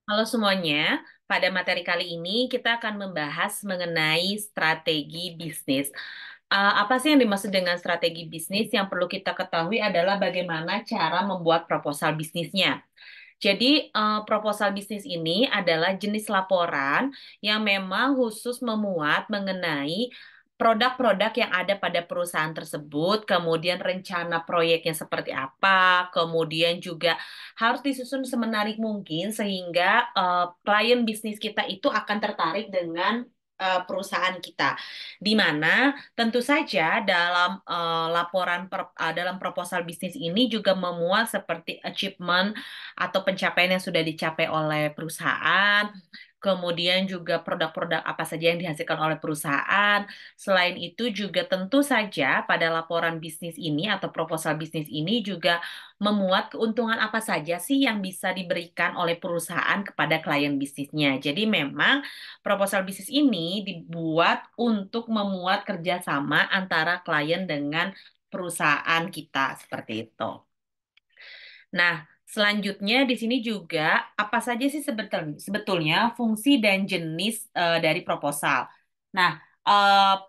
Halo semuanya, pada materi kali ini kita akan membahas mengenai strategi bisnis. Apa sih yang dimaksud dengan strategi bisnis? Yang perlu kita ketahui adalah bagaimana cara membuat proposal bisnisnya. Jadi, proposal bisnis ini adalah jenis laporan yang memang khusus memuat mengenai produk-produk yang ada pada perusahaan tersebut, kemudian rencana proyeknya seperti apa, kemudian juga harus disusun semenarik mungkin sehingga klien bisnis kita itu akan tertarik dengan perusahaan kita. Di mana tentu saja dalam dalam proposal bisnis ini juga memuat seperti achievement atau pencapaian yang sudah dicapai oleh perusahaan, kemudian juga produk-produk apa saja yang dihasilkan oleh perusahaan. Selain itu juga tentu saja pada laporan bisnis ini atau proposal bisnis ini juga memuat keuntungan apa saja sih yang bisa diberikan oleh perusahaan kepada klien bisnisnya. Jadi memang proposal bisnis ini dibuat untuk memuat kerjasama antara klien dengan perusahaan kita seperti itu. Nah, selanjutnya di sini juga apa saja sih sebetulnya fungsi dan jenis dari proposal. Nah,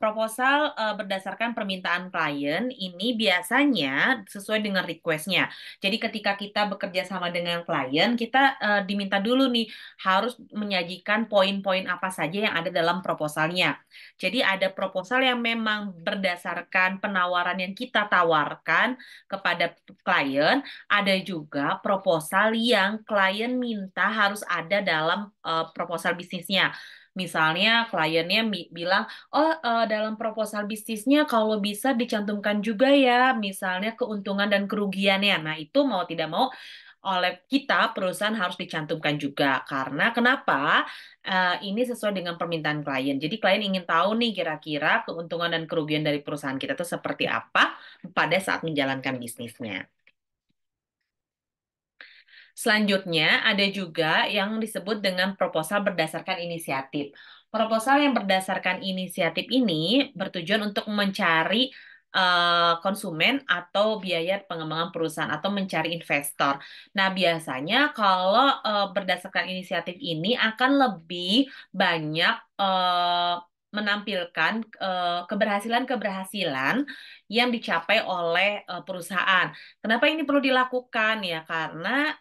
proposal berdasarkan permintaan klien ini biasanya sesuai dengan requestnya. Jadi ketika kita bekerja sama dengan klien, kita diminta dulu nih harus menyajikan poin-poin apa saja yang ada dalam proposalnya. Jadi ada proposal yang memang berdasarkan penawaran yang kita tawarkan kepada klien, ada juga proposal yang klien minta harus ada dalam proposal bisnisnya. Misalnya kliennya bilang, oh dalam proposal bisnisnya kalau bisa dicantumkan juga ya, misalnya keuntungan dan kerugiannya. Nah itu mau tidak mau oleh kita perusahaan harus dicantumkan juga. Karena kenapa? Ini sesuai dengan permintaan klien. Jadi klien ingin tahu nih kira-kira keuntungan dan kerugian dari perusahaan kita itu seperti apa pada saat menjalankan bisnisnya. Selanjutnya, ada juga yang disebut dengan proposal berdasarkan inisiatif. Proposal yang berdasarkan inisiatif ini bertujuan untuk mencari konsumen atau biaya pengembangan perusahaan atau mencari investor. Nah, biasanya kalau berdasarkan inisiatif ini akan lebih banyak menampilkan keberhasilan-keberhasilan yang dicapai oleh perusahaan. Kenapa ini perlu dilakukan ya? Karena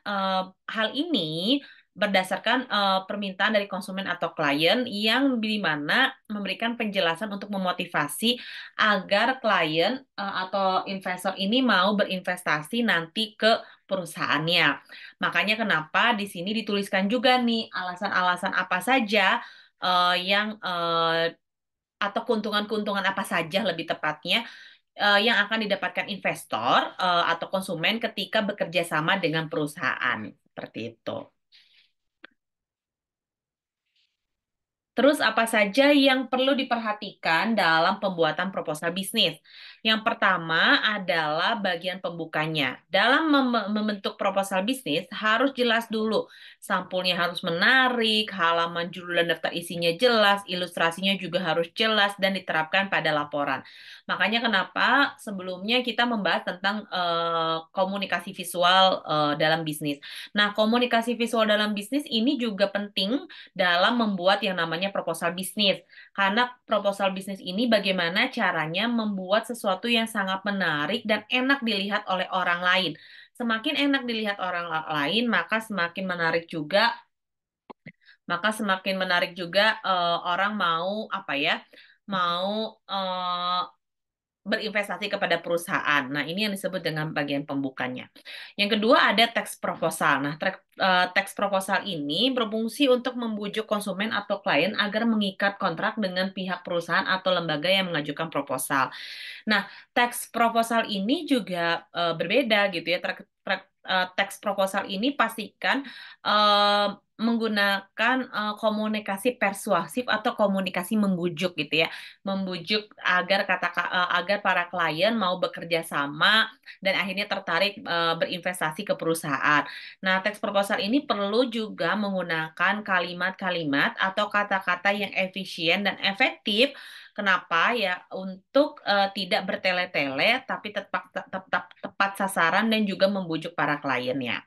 hal ini berdasarkan permintaan dari konsumen atau klien yang di mana memberikan penjelasan untuk memotivasi agar klien atau investor ini mau berinvestasi nanti ke perusahaannya. Makanya kenapa di sini dituliskan juga nih alasan-alasan apa saja yang atau keuntungan-keuntungan apa saja lebih tepatnya yang akan didapatkan investor atau konsumen ketika bekerja sama dengan perusahaan. Seperti itu. Terus apa saja yang perlu diperhatikan dalam pembuatan proposal bisnis? Yang pertama adalah bagian pembukanya. Dalam membentuk proposal bisnis harus jelas dulu. Sampulnya harus menarik, halaman judul dan daftar isinya jelas, ilustrasinya juga harus jelas dan diterapkan pada laporan. Makanya kenapa sebelumnya kita membahas tentang komunikasi visual dalam bisnis. Nah, komunikasi visual dalam bisnis ini juga penting dalam membuat yang namanya proposal bisnis. Karena proposal bisnis ini bagaimana caranya membuat sesuatu yang sangat menarik dan enak dilihat oleh orang lain. Semakin enak dilihat orang lain, maka semakin menarik juga orang mau apa ya? Mau berinvestasi kepada perusahaan. Nah, ini yang disebut dengan bagian pembukanya. Yang kedua ada teks proposal. Nah, teks proposal ini berfungsi untuk membujuk konsumen atau klien agar mengikat kontrak dengan pihak perusahaan atau lembaga yang mengajukan proposal. Nah, teks proposal ini juga berbeda gitu ya. Teks proposal ini pastikan eh, menggunakan komunikasi persuasif atau komunikasi membujuk gitu ya. Membujuk agar para klien mau bekerja sama dan akhirnya tertarik berinvestasi ke perusahaan. Nah, teks proposal ini perlu juga menggunakan kalimat-kalimat atau kata-kata yang efisien dan efektif. Kenapa ya? Untuk tidak bertele-tele, tapi tetap tepat sasaran dan juga membujuk para kliennya.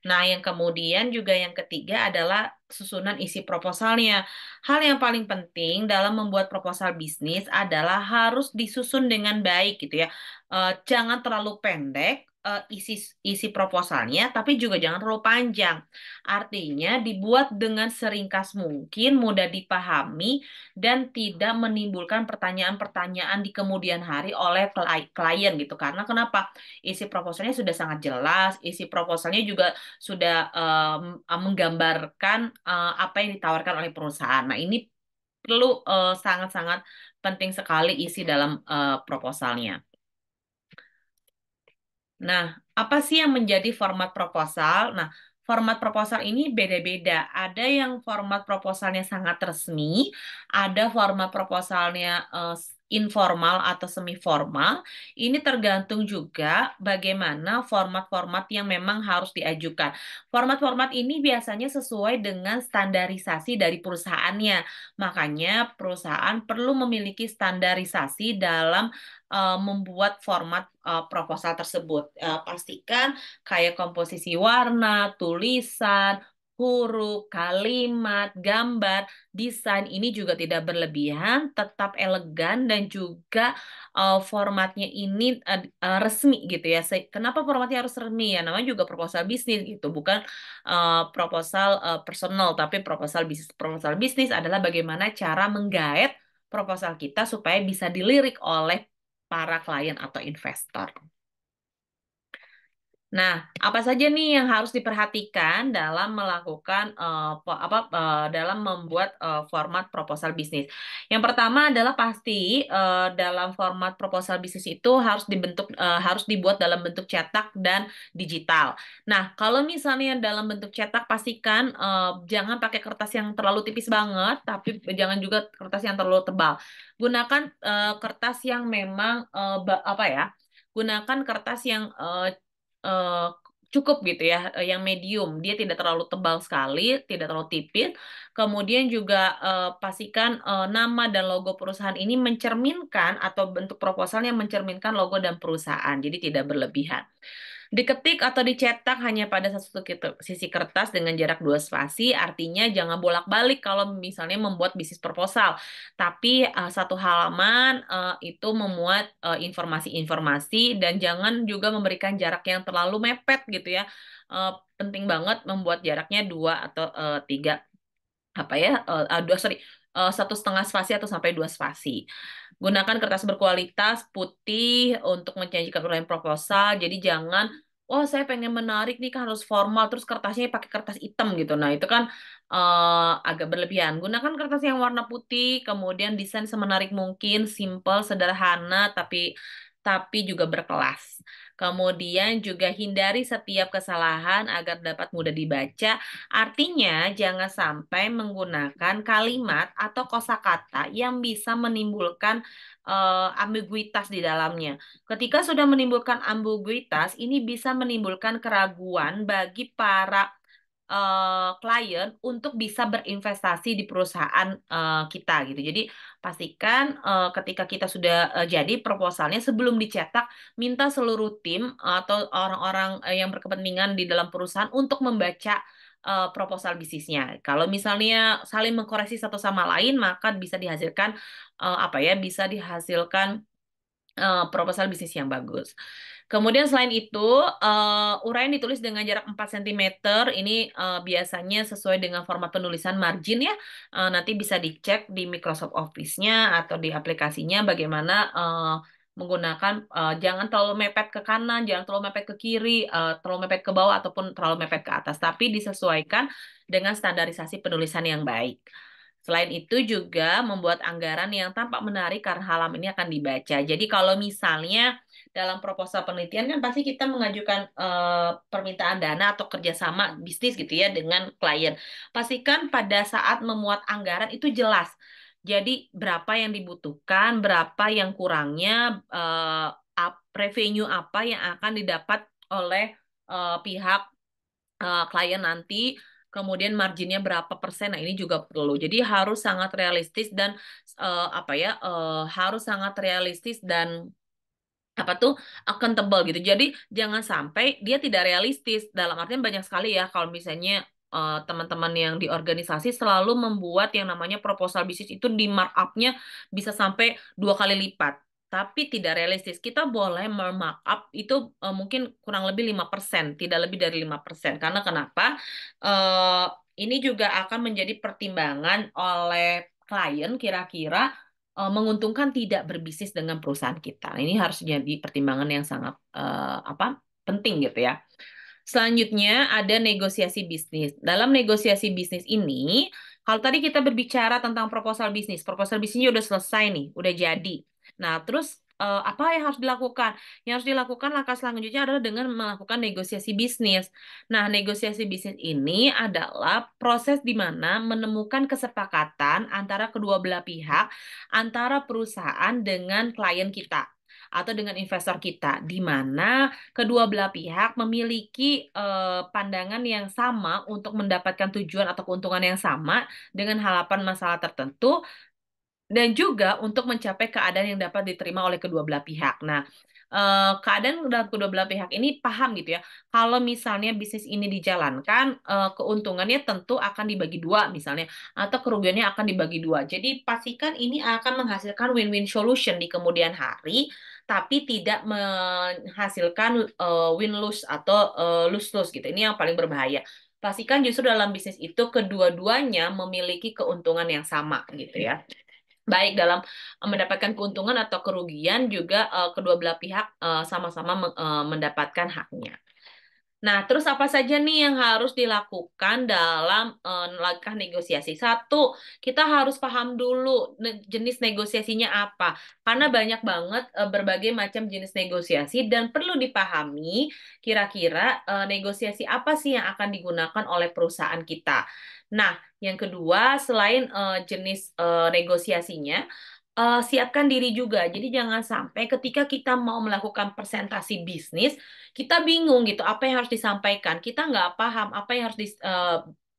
Nah, yang kemudian juga yang ketiga adalah susunan isi proposalnya. Hal yang paling penting dalam membuat proposal bisnis adalah harus disusun dengan baik gitu ya. Jangan terlalu pendek isi isi proposalnya, tapi juga jangan terlalu panjang. Artinya dibuat dengan seringkas mungkin, mudah dipahami, dan tidak menimbulkan pertanyaan-pertanyaan di kemudian hari oleh klien gitu. Karena kenapa? Isi proposalnya sudah sangat jelas, isi proposalnya juga sudah menggambarkan apa yang ditawarkan oleh perusahaan. Nah, ini perlu sangat-sangat penting sekali isi dalam proposalnya. Nah, apa sih yang menjadi format proposal? Nah, format proposal ini beda-beda. Ada yang format proposalnya sangat resmi, ada format proposalnya informal atau semi formal. Ini tergantung juga bagaimana format-format yang memang harus diajukan. Format-format ini biasanya sesuai dengan standarisasi dari perusahaannya. Makanya perusahaan perlu memiliki standarisasi dalam membuat format proposal tersebut. Pastikan kayak komposisi warna, tulisan, huruf, kalimat, gambar, desain ini juga tidak berlebihan, tetap elegan dan juga formatnya ini resmi gitu ya. Kenapa formatnya harus resmi ya? Namanya juga proposal bisnis gitu, bukan proposal personal, tapi proposal bisnis. Proposal bisnis adalah bagaimana cara menggait proposal kita supaya bisa dilirik oleh para klien atau investor. Nah, apa saja nih yang harus diperhatikan dalam melakukan dalam membuat format proposal bisnis? Yang pertama adalah pasti dalam format proposal bisnis itu harus dibuat dalam bentuk cetak dan digital. Nah, kalau misalnya dalam bentuk cetak pastikan jangan pakai kertas yang terlalu tipis banget, tapi jangan juga kertas yang terlalu tebal. Gunakan kertas yang memang apa ya? Gunakan kertas yang eh, cukup gitu ya, yang medium. Dia tidak terlalu tebal sekali, tidak terlalu tipis. Kemudian juga pastikan nama dan logo perusahaan ini mencerminkan atau bentuk proposalnya mencerminkan logo dan perusahaan, jadi tidak berlebihan. Diketik atau dicetak hanya pada satu sisi kertas dengan jarak 2 spasi, artinya jangan bolak-balik kalau misalnya membuat bisnis proposal. Tapi satu halaman itu memuat informasi-informasi dan jangan juga memberikan jarak yang terlalu mepet gitu ya. Penting banget membuat jaraknya 2 atau 3 apa ya satu setengah spasi atau sampai 2 spasi. Gunakan kertas berkualitas putih untuk menjanjikan uraian proposal. Jadi jangan, oh saya pengen menarik nih kan harus formal, terus kertasnya pakai kertas hitam gitu. Nah itu kan agak berlebihan. Gunakan kertas yang warna putih, kemudian desain semenarik mungkin, simple, sederhana, tapi juga berkelas. Kemudian juga hindari setiap kesalahan agar dapat mudah dibaca. Artinya, jangan sampai menggunakan kalimat atau kosakata yang bisa menimbulkan ambiguitas di dalamnya. Ketika sudah menimbulkan ambiguitas, ini bisa menimbulkan keraguan bagi para klien untuk bisa berinvestasi di perusahaan kita gitu. Jadi pastikan ketika kita sudah jadi proposalnya sebelum dicetak, minta seluruh tim atau orang-orang yang berkepentingan di dalam perusahaan untuk membaca proposal bisnisnya. Kalau misalnya saling mengkoreksi satu sama lain, maka bisa dihasilkan bisa dihasilkan proposal bisnis yang bagus. Kemudian selain itu, uraian ditulis dengan jarak 4 cm. Ini biasanya sesuai dengan format penulisan margin ya. Nanti bisa dicek di Microsoft Office-nya atau di aplikasinya bagaimana menggunakan jangan terlalu mepet ke kanan, jangan terlalu mepet ke kiri, terlalu mepet ke bawah ataupun terlalu mepet ke atas, tapi disesuaikan dengan standarisasi penulisan yang baik. Selain itu juga membuat anggaran yang tampak menarik karena halaman ini akan dibaca. Jadi kalau misalnya dalam proposal penelitian kan pasti kita mengajukan permintaan dana atau kerjasama bisnis gitu ya dengan klien. Pastikan pada saat memuat anggaran itu jelas. Jadi berapa yang dibutuhkan, berapa yang kurangnya, revenue apa yang akan didapat oleh pihak klien nanti, kemudian marginnya berapa persen. Nah, ini juga perlu. Jadi harus sangat realistis dan harus sangat realistis dan apa tuh accountable gitu. Jadi jangan sampai dia tidak realistis. Dalam artian banyak sekali ya kalau misalnya teman-teman yang di organisasi selalu membuat yang namanya proposal bisnis itu di markup-nya bisa sampai 2 kali lipat. Tapi tidak realistis. Kita boleh markup itu mungkin kurang lebih 5%, tidak lebih dari 5%. Karena kenapa? Eh, ini juga akan menjadi pertimbangan oleh klien kira-kira menguntungkan tidak berbisnis dengan perusahaan kita. Ini harus jadi pertimbangan yang sangat apa penting gitu ya. Selanjutnya ada negosiasi bisnis. Dalam negosiasi bisnis ini, kalau tadi kita berbicara tentang proposal bisnisnya udah selesai nih, udah jadi. Nah, terus apa yang harus dilakukan? Yang harus dilakukan langkah selanjutnya adalah dengan melakukan negosiasi bisnis. Nah, negosiasi bisnis ini adalah proses di mana menemukan kesepakatan antara kedua belah pihak, antara perusahaan dengan klien kita atau dengan investor kita, di mana kedua belah pihak memiliki pandangan yang sama untuk mendapatkan tujuan atau keuntungan yang sama dengan harapan masalah tertentu dan juga untuk mencapai keadaan yang dapat diterima oleh kedua belah pihak. Nah, keadaan dalam kedua belah pihak ini paham gitu ya. Kalau misalnya bisnis ini dijalankan, keuntungannya tentu akan dibagi dua misalnya, atau kerugiannya akan dibagi dua. Jadi pastikan ini akan menghasilkan win-win solution di kemudian hari, tapi tidak menghasilkan win-lose atau lose-lose gitu. Ini yang paling berbahaya. Pastikan justru dalam bisnis itu kedua-duanya memiliki keuntungan yang sama gitu ya, baik dalam mendapatkan keuntungan atau kerugian juga kedua belah pihak sama-sama mendapatkan haknya. Nah, terus apa saja nih yang harus dilakukan dalam langkah negosiasi? Satu, kita harus paham dulu jenis negosiasinya apa. Karena banyak banget berbagai macam jenis negosiasi dan perlu dipahami kira-kira negosiasi apa sih yang akan digunakan oleh perusahaan kita. Nah, yang kedua, selain jenis negosiasinya, siapkan diri juga. Jadi jangan sampai ketika kita mau melakukan presentasi bisnis, kita bingung gitu apa yang harus disampaikan, kita nggak paham apa yang harus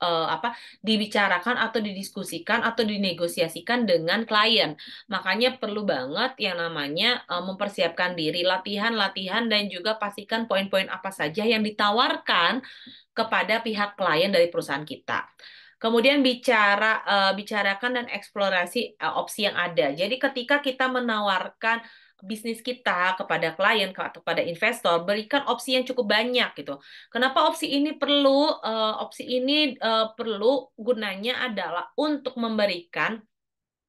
apa dibicarakan atau didiskusikan atau dinegosiasikan dengan klien. Makanya perlu banget yang namanya mempersiapkan diri, latihan-latihan dan juga pastikan poin-poin apa saja yang ditawarkan kepada pihak klien dari perusahaan kita. Kemudian bicarakan dan eksplorasi opsi yang ada. Jadi ketika kita menawarkan bisnis kita kepada klien atau kepada investor, berikan opsi yang cukup banyak gitu. Kenapa opsi ini perlu? Opsi ini perlu gunanya adalah untuk memberikan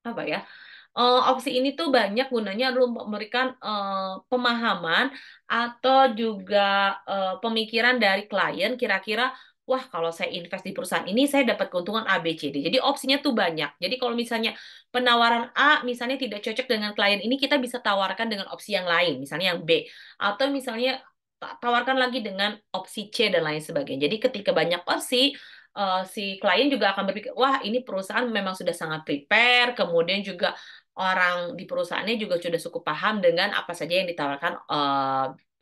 apa ya? Opsi ini tuh banyak gunanya adalah memberikan pemahaman atau juga pemikiran dari klien kira-kira, wah kalau saya invest di perusahaan ini saya dapat keuntungan A, B, C, D. Jadi opsinya tuh banyak. Jadi kalau misalnya penawaran A misalnya tidak cocok dengan klien ini, kita bisa tawarkan dengan opsi yang lain, misalnya yang B. Atau misalnya tawarkan lagi dengan opsi C dan lain sebagainya. Jadi ketika banyak opsi, si klien juga akan berpikir, wah ini perusahaan memang sudah sangat prepare, kemudian juga orang di perusahaannya juga sudah cukup paham dengan apa saja yang ditawarkan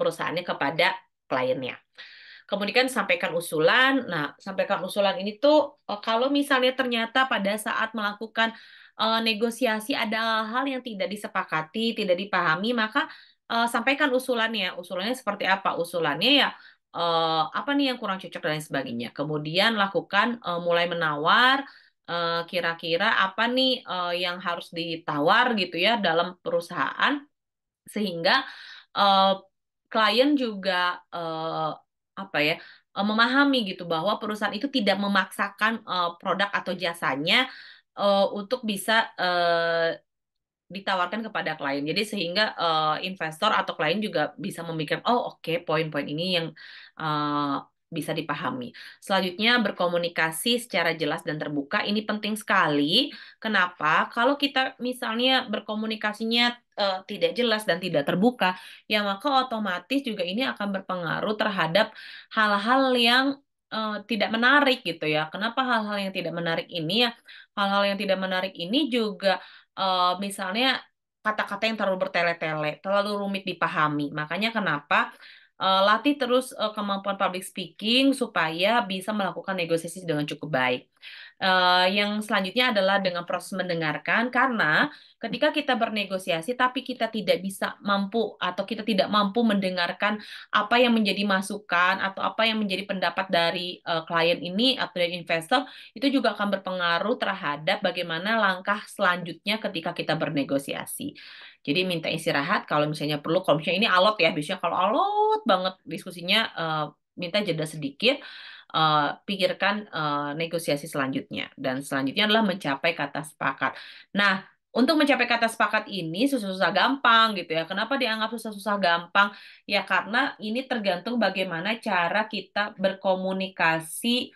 perusahaannya kepada kliennya. Kemudian sampaikan usulan. Nah, sampaikan usulan ini tuh kalau misalnya ternyata pada saat melakukan negosiasi ada hal yang tidak disepakati, tidak dipahami, maka sampaikan usulannya. Usulannya seperti apa? Usulannya ya apa nih yang kurang cocok dan lain sebagainya. Kemudian lakukan mulai menawar kira-kira apa nih yang harus ditawar gitu ya dalam perusahaan sehingga eh, klien juga apa ya memahami gitu bahwa perusahaan itu tidak memaksakan produk atau jasanya untuk bisa ditawarkan kepada klien. Jadi sehingga investor atau klien juga bisa memikirkan, oh oke, poin-poin ini yang eh, bisa dipahami. Selanjutnya berkomunikasi secara jelas dan terbuka. Ini penting sekali. Kenapa? Kalau kita misalnya berkomunikasinya tidak jelas dan tidak terbuka, ya maka otomatis juga ini akan berpengaruh terhadap hal-hal yang tidak menarik gitu ya. Kenapa hal-hal yang tidak menarik ini ya? Hal-hal yang tidak menarik ini juga misalnya kata-kata yang terlalu bertele-tele, terlalu rumit dipahami. Makanya kenapa latih terus kemampuan public speaking supaya bisa melakukan negosiasi dengan cukup baik. Yang selanjutnya adalah dengan proses mendengarkan, karena Ketika kita bernegosiasi, tapi kita tidak bisa mampu atau kita tidak mampu mendengarkan apa yang menjadi masukan atau apa yang menjadi pendapat dari klien ini atau dari investor, itu juga akan berpengaruh terhadap bagaimana langkah selanjutnya ketika kita bernegosiasi. Jadi minta istirahat kalau misalnya perlu, kalau misalnya ini alot ya, biasanya kalau alot banget diskusinya, minta jeda sedikit, pikirkan negosiasi selanjutnya. Dan selanjutnya adalah mencapai kata sepakat. Nah, untuk mencapai kata sepakat ini susah-susah gampang gitu ya. Kenapa dianggap susah-susah gampang? Ya karena ini tergantung bagaimana cara kita berkomunikasi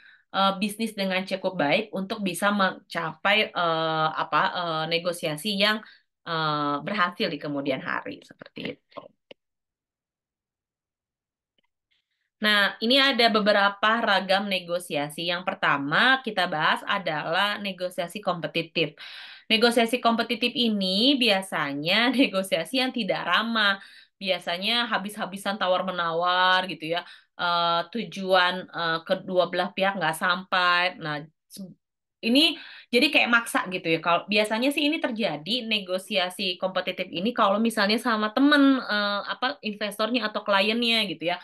bisnis dengan cukup baik untuk bisa mencapai negosiasi yang berhasil di kemudian hari seperti itu. Nah, ini ada beberapa ragam negosiasi. Yang pertama kita bahas adalah negosiasi kompetitif. Negosiasi kompetitif ini biasanya negosiasi yang tidak ramah. Biasanya habis-habisan tawar-menawar gitu ya. Tujuan kedua belah pihak nggak sampai. Nah, ini jadi kayak maksa gitu ya. Kalau biasanya sih ini terjadi negosiasi kompetitif ini kalau misalnya sama temen investornya atau kliennya gitu ya.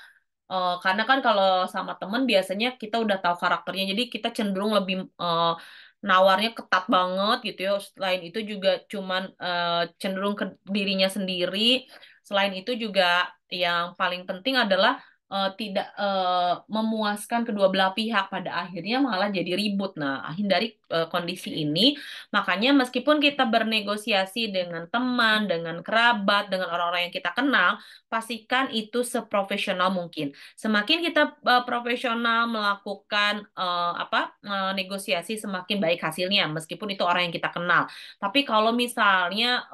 Karena kan kalau sama temen biasanya kita udah tahu karakternya, jadi kita cenderung lebih nawarnya ketat banget gitu ya. Selain itu juga cuman cenderung ke dirinya sendiri. Selain itu juga yang paling penting adalah tidak memuaskan kedua belah pihak. Pada akhirnya malah jadi ribut. Nah, hindari kondisi ini. Makanya meskipun kita bernegosiasi dengan teman, dengan kerabat, dengan orang-orang yang kita kenal, pastikan itu seprofesional mungkin. Semakin kita profesional melakukan negosiasi, semakin baik hasilnya, meskipun itu orang yang kita kenal. Tapi kalau misalnya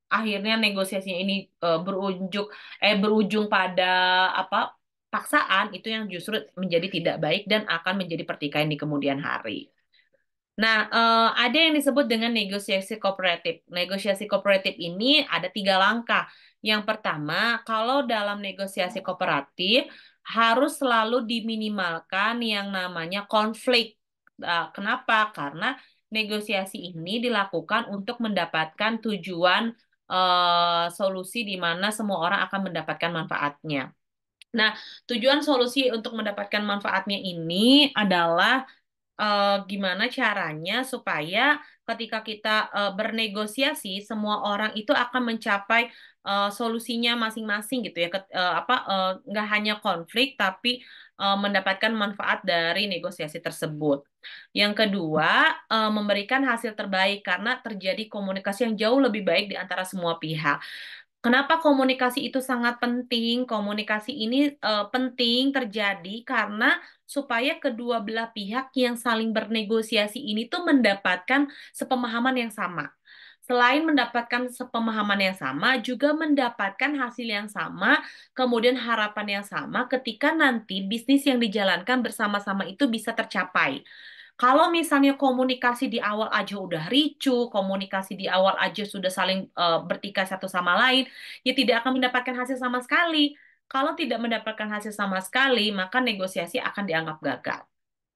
akhirnya negosiasinya ini berujung pada apa paksaan, itu yang justru menjadi tidak baik dan akan menjadi pertikaian di kemudian hari. Nah, ada yang disebut dengan negosiasi kooperatif. Negosiasi kooperatif ini ada 3 langkah. Yang pertama, kalau dalam negosiasi kooperatif harus selalu diminimalkan yang namanya konflik. Kenapa? Karena negosiasi ini dilakukan untuk mendapatkan tujuan solusi di mana semua orang akan mendapatkan manfaatnya. Nah, tujuan solusi untuk mendapatkan manfaatnya ini adalah gimana caranya supaya ketika kita bernegosiasi semua orang itu akan mencapai solusinya masing-masing gitu ya. Nggak hanya konflik tapi mendapatkan manfaat dari negosiasi tersebut. Yang kedua, memberikan hasil terbaik karena terjadi komunikasi yang jauh lebih baik di antara semua pihak. Kenapa komunikasi itu sangat penting? Komunikasi ini penting terjadi karena supaya kedua belah pihak yang saling bernegosiasi ini tuh mendapatkan sepemahaman yang sama. Selain mendapatkan sepemahaman yang sama, juga mendapatkan hasil yang sama, kemudian harapan yang sama ketika nanti bisnis yang dijalankan bersama-sama itu bisa tercapai. Kalau misalnya komunikasi di awal aja udah ricu, komunikasi di awal aja sudah saling bertikai satu sama lain, ya tidak akan mendapatkan hasil sama sekali. Kalau tidak mendapatkan hasil sama sekali, maka negosiasi akan dianggap gagal.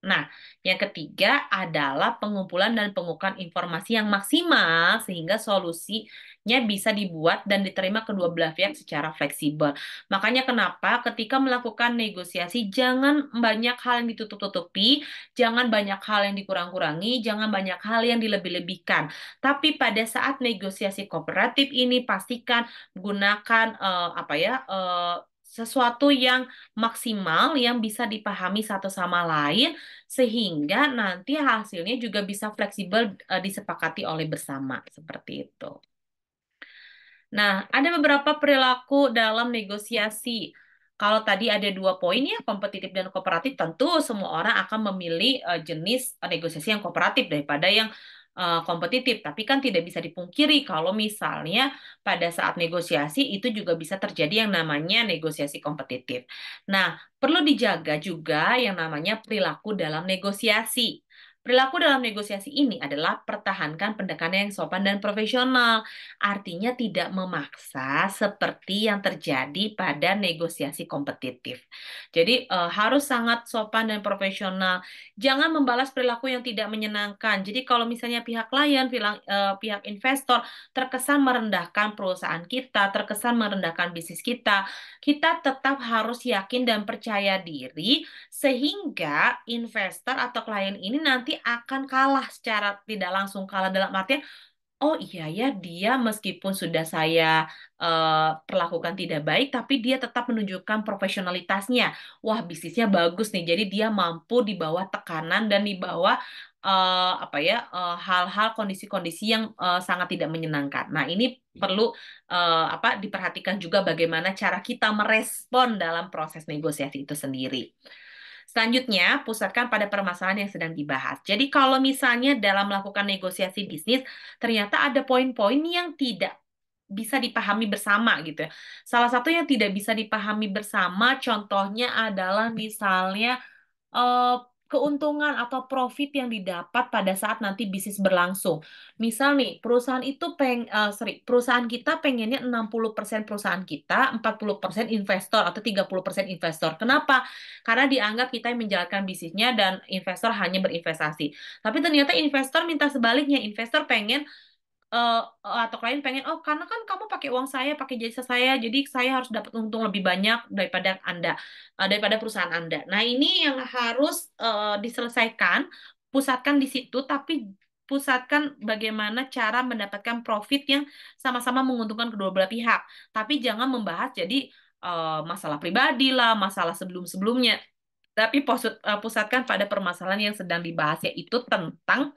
Nah, yang ketiga adalah pengumpulan dan pengukuran informasi yang maksimal sehingga solusinya bisa dibuat dan diterima kedua belah pihak secara fleksibel. Makanya kenapa ketika melakukan negosiasi jangan banyak hal yang ditutup-tutupi, jangan banyak hal yang dikurang-kurangi, jangan banyak hal yang dilebih-lebihkan. Tapi pada saat negosiasi kooperatif ini pastikan gunakan sesuatu yang maksimal yang bisa dipahami satu sama lain sehingga nanti hasilnya juga bisa fleksibel disepakati oleh bersama seperti itu. Nah, ada beberapa perilaku dalam negosiasi. Kalau tadi ada 2 poin ya, kompetitif dan kooperatif, tentu semua orang akan memilih jenis negosiasi yang kooperatif daripada yang kompetitif. Tapi kan tidak bisa dipungkiri kalau misalnya pada saat negosiasi itu juga bisa terjadi yang namanya negosiasi kompetitif. Nah, perlu dijaga juga yang namanya perilaku dalam negosiasi. Perilaku dalam negosiasi ini adalah pertahankan pendekatan yang sopan dan profesional. Artinya tidak memaksa seperti yang terjadi pada negosiasi kompetitif. Jadi harus sangat sopan dan profesional. Jangan membalas perilaku yang tidak menyenangkan. Jadi kalau misalnya pihak klien, pihak investor terkesan merendahkan perusahaan kita, terkesan merendahkan bisnis kita, kita tetap harus yakin dan percaya diri sehingga investor atau klien ini nanti akan kalah secara tidak langsung, kalah dalam artian, oh iya ya, dia meskipun sudah saya perlakukan tidak baik, tapi dia tetap menunjukkan profesionalitasnya. Wah, bisnisnya bagus nih, jadi dia mampu di bawah tekanan dan di bawah apa ya, hal-hal kondisi-kondisi yang sangat tidak menyenangkan. Nah, ini perlu apa diperhatikan juga bagaimana cara kita merespon dalam proses negosiasi itu sendiri. Selanjutnya, pusatkan pada permasalahan yang sedang dibahas. Jadi kalau misalnya dalam melakukan negosiasi bisnis, ternyata ada poin-poin yang tidak bisa dipahami bersama gitu ya. Salah satu yang tidak bisa dipahami bersama, contohnya adalah misalnya eh, keuntungan atau profit yang didapat pada saat nanti bisnis berlangsung. Misal nih, perusahaan kita pengennya 60% perusahaan kita, 40% investor atau 30% investor. Kenapa? Karena dianggap kita yang menjalankan bisnisnya dan investor hanya berinvestasi. Tapi ternyata investor minta sebaliknya, investor pengen atau klien pengen, oh karena kan kamu pakai uang saya, pakai jasa saya, jadi saya harus dapat untung lebih banyak daripada Anda, daripada perusahaan Anda. Nah, ini yang harus diselesaikan, pusatkan di situ, tapi pusatkan bagaimana cara mendapatkan profit yang sama-sama menguntungkan kedua belah pihak. Tapi jangan membahas jadi masalah pribadi lah, masalah sebelum-sebelumnya. Tapi pusatkan pada permasalahan yang sedang dibahas, yaitu tentang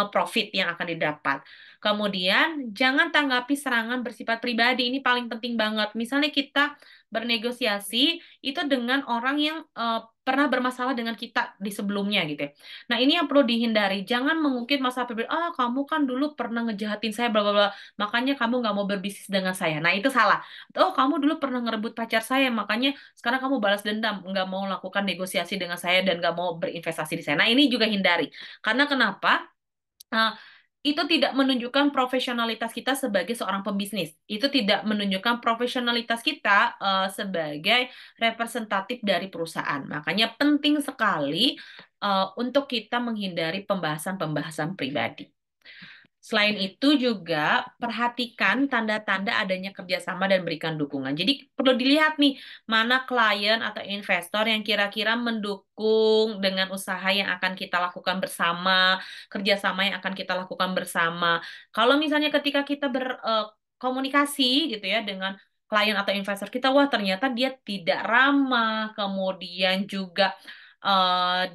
profit yang akan didapat. Kemudian, jangan tanggapi serangan bersifat pribadi. Ini paling penting banget. Misalnya kita bernegosiasi itu dengan orang yang pernah bermasalah dengan kita di sebelumnya gitu ya. Nah, ini yang perlu dihindari. Jangan mengungkit masalah pribadi. Ah, kamu kan dulu pernah ngejahatin saya, bla bla bla. Makanya kamu nggak mau berbisnis dengan saya. Nah, itu salah. Oh, kamu dulu pernah ngerebut pacar saya, makanya sekarang kamu balas dendam, nggak mau lakukan negosiasi dengan saya dan nggak mau berinvestasi di saya. Nah, ini juga hindari. Karena kenapa? Nah, itu tidak menunjukkan profesionalitas kita sebagai seorang pembisnis. Itu tidak menunjukkan profesionalitas kita sebagai representatif dari perusahaan. Makanya penting sekali untuk kita menghindari pembahasan-pembahasan pribadi. Selain itu juga perhatikan tanda-tanda adanya kerjasama dan berikan dukungan. Jadi perlu dilihat nih mana klien atau investor yang kira-kira mendukung dengan usaha yang akan kita lakukan bersama, kerjasama yang akan kita lakukan bersama. Kalau misalnya ketika kita berkomunikasi gitu ya dengan klien atau investor kita, wah ternyata dia tidak ramah, kemudian juga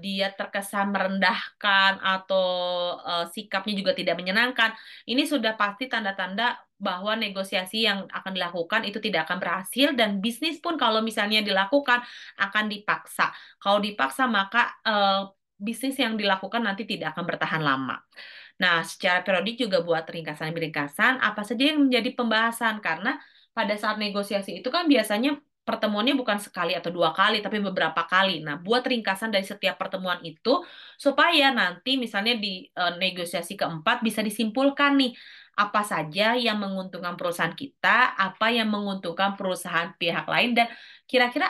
dia terkesan merendahkan atau sikapnya juga tidak menyenangkan, ini sudah pasti tanda-tanda bahwa negosiasi yang akan dilakukan itu tidak akan berhasil dan bisnis pun kalau misalnya dilakukan akan dipaksa. Kalau dipaksa maka bisnis yang dilakukan nanti tidak akan bertahan lama. Nah, secara periodik juga buat ringkasan-ringkasan apa saja yang menjadi pembahasan karena pada saat negosiasi itu kan biasanya pertemuannya bukan sekali atau dua kali tapi beberapa kali. Nah, buat ringkasan dari setiap pertemuan itu supaya nanti misalnya di negosiasi keempat bisa disimpulkan nih apa saja yang menguntungkan perusahaan kita, apa yang menguntungkan perusahaan pihak lain dan kira-kira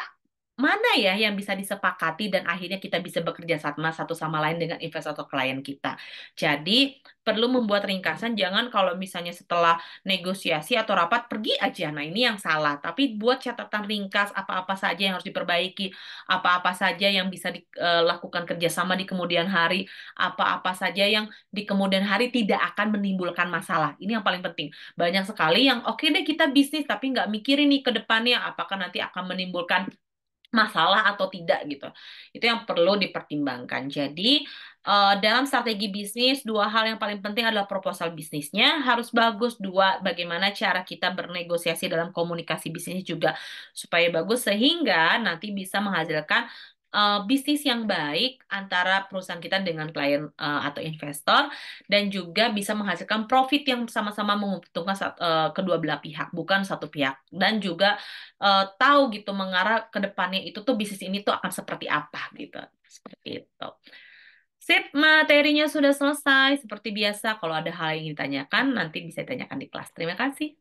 mana ya yang bisa disepakati dan akhirnya kita bisa bekerja sama satu sama lain dengan investor atau klien kita. Jadi perlu membuat ringkasan, jangan kalau misalnya setelah negosiasi atau rapat pergi aja. Nah, ini yang salah. Tapi buat catatan ringkas apa-apa saja yang harus diperbaiki, apa-apa saja yang bisa dilakukan kerjasama di kemudian hari, apa-apa saja yang di kemudian hari tidak akan menimbulkan masalah. Ini yang paling penting. Banyak sekali yang oke deh kita bisnis tapi nggak mikirin nih ke depannya apakah nanti akan menimbulkan masalah atau tidak gitu. Itu yang perlu dipertimbangkan. Jadi, dalam strategi bisnis, dua hal yang paling penting adalah proposal bisnisnya harus bagus. Dua, bagaimana cara kita bernegosiasi dalam komunikasi bisnis juga supaya bagus sehingga nanti bisa menghasilkan bisnis yang baik antara perusahaan kita dengan klien atau investor dan juga bisa menghasilkan profit yang sama-sama menguntungkan kedua belah pihak, bukan satu pihak. Dan juga tahu gitu mengarah ke depannya itu tuh bisnis ini tuh akan seperti apa gitu. Seperti itu. Sip, materinya sudah selesai. Seperti biasa, kalau ada hal yang ingin ditanyakan, nanti bisa ditanyakan di kelas. Terima kasih.